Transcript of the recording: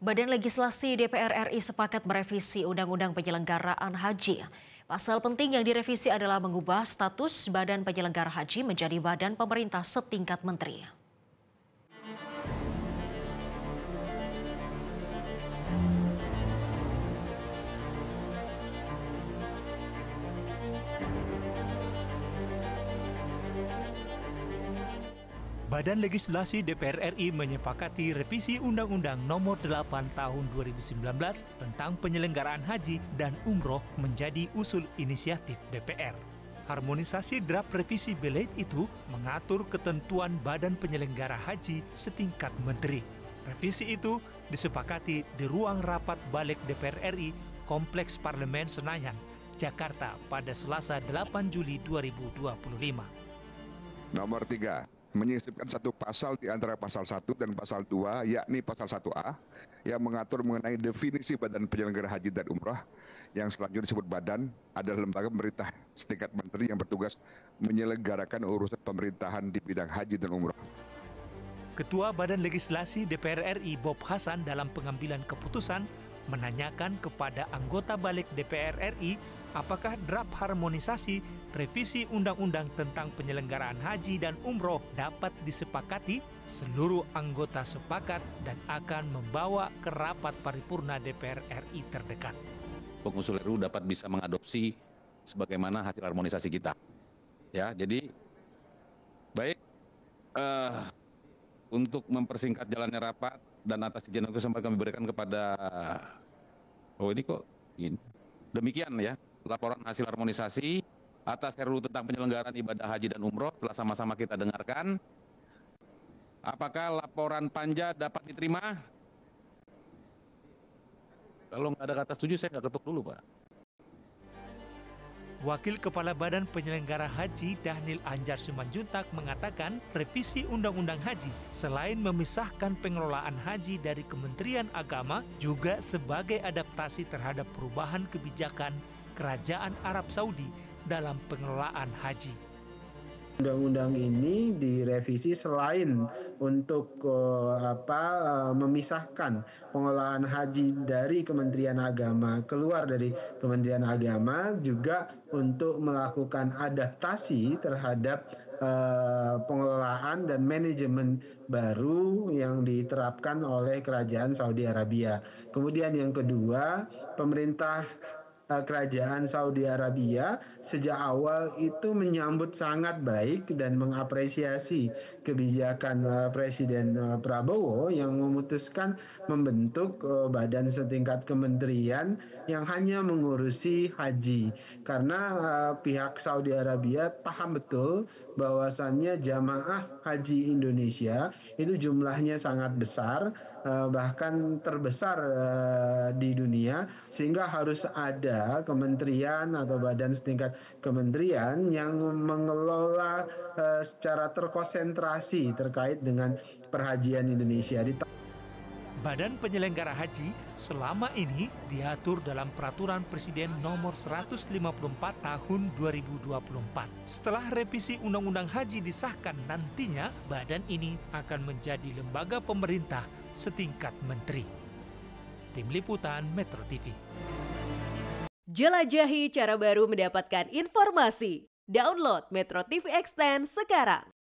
Badan Legislasi DPR RI sepakat merevisi Undang-Undang Penyelenggaraan Haji. Pasal penting yang direvisi adalah mengubah status Badan Penyelenggara Haji menjadi badan pemerintah setingkat menteri. Badan Legislasi DPR RI menyepakati revisi Undang-Undang Nomor 8 Tahun 2019 tentang penyelenggaraan haji dan umroh menjadi usul inisiatif DPR. Harmonisasi draft revisi belet itu mengatur ketentuan Badan Penyelenggara Haji setingkat menteri. Revisi itu disepakati di ruang rapat balik DPR RI Kompleks Parlemen Senayan, Jakarta pada Selasa 8 Juli 2025. Nomor 3. Menyisipkan satu pasal di antara pasal 1 dan pasal 2, yakni pasal 1A, yang mengatur mengenai definisi Badan Penyelenggara Haji dan Umrah, yang selanjutnya disebut badan, adalah lembaga pemerintah setingkat menteri yang bertugas menyelenggarakan urusan pemerintahan di bidang haji dan umrah. Ketua Badan Legislasi DPR RI Bob Hasan dalam pengambilan keputusan menanyakan kepada anggota balik DPR RI apakah draft harmonisasi revisi Undang-Undang tentang penyelenggaraan haji dan umroh dapat disepakati. Seluruh anggota sepakat dan akan membawa ke rapat paripurna DPR RI terdekat. Pengusul RUU dapat bisa mengadopsi sebagaimana hasil harmonisasi kita. Ya, jadi baik untuk mempersingkat jalannya rapat dan atas izin aku sampai kami berikan kepada demikian ya laporan hasil harmonisasi atas RUU tentang penyelenggaraan ibadah haji dan umroh telah sama-sama kita dengarkan. Apakah laporan panja dapat diterima? Kalau nggak ada kata setuju saya nggak ketuk dulu, Pak. Wakil Kepala Badan Penyelenggara Haji Dhanil Anjar Simanjuntak mengatakan revisi Undang-Undang Haji selain memisahkan pengelolaan haji dari Kementerian Agama juga sebagai adaptasi terhadap perubahan kebijakan Kerajaan Arab Saudi dalam pengelolaan haji. Undang-undang ini direvisi selain untuk memisahkan pengelolaan haji dari Kementerian Agama keluar dari Kementerian Agama, juga untuk melakukan adaptasi terhadap pengelolaan dan manajemen baru yang diterapkan oleh Kerajaan Saudi Arabia. Kemudian yang kedua, pemerintah Kerajaan Saudi Arabia sejak awal itu menyambut sangat baik dan mengapresiasi kebijakan Presiden Prabowo yang memutuskan membentuk badan setingkat kementerian yang hanya mengurusi haji, karena pihak Saudi Arabia paham betul bahwasannya jamaah haji Indonesia itu jumlahnya sangat besar, bahkan terbesar di dunia, sehingga harus ada kementerian atau badan setingkat kementerian yang mengelola secara terkonsentrasi terkait dengan perhajian Indonesia. Badan Penyelenggara Haji selama ini diatur dalam Peraturan Presiden Nomor 154 Tahun 2024. Setelah revisi Undang-Undang Haji disahkan nantinya, badan ini akan menjadi lembaga pemerintah setingkat menteri. Tim Liputan Metro TV. Jelajahi cara baru mendapatkan informasi. Download Metro TV Extend sekarang.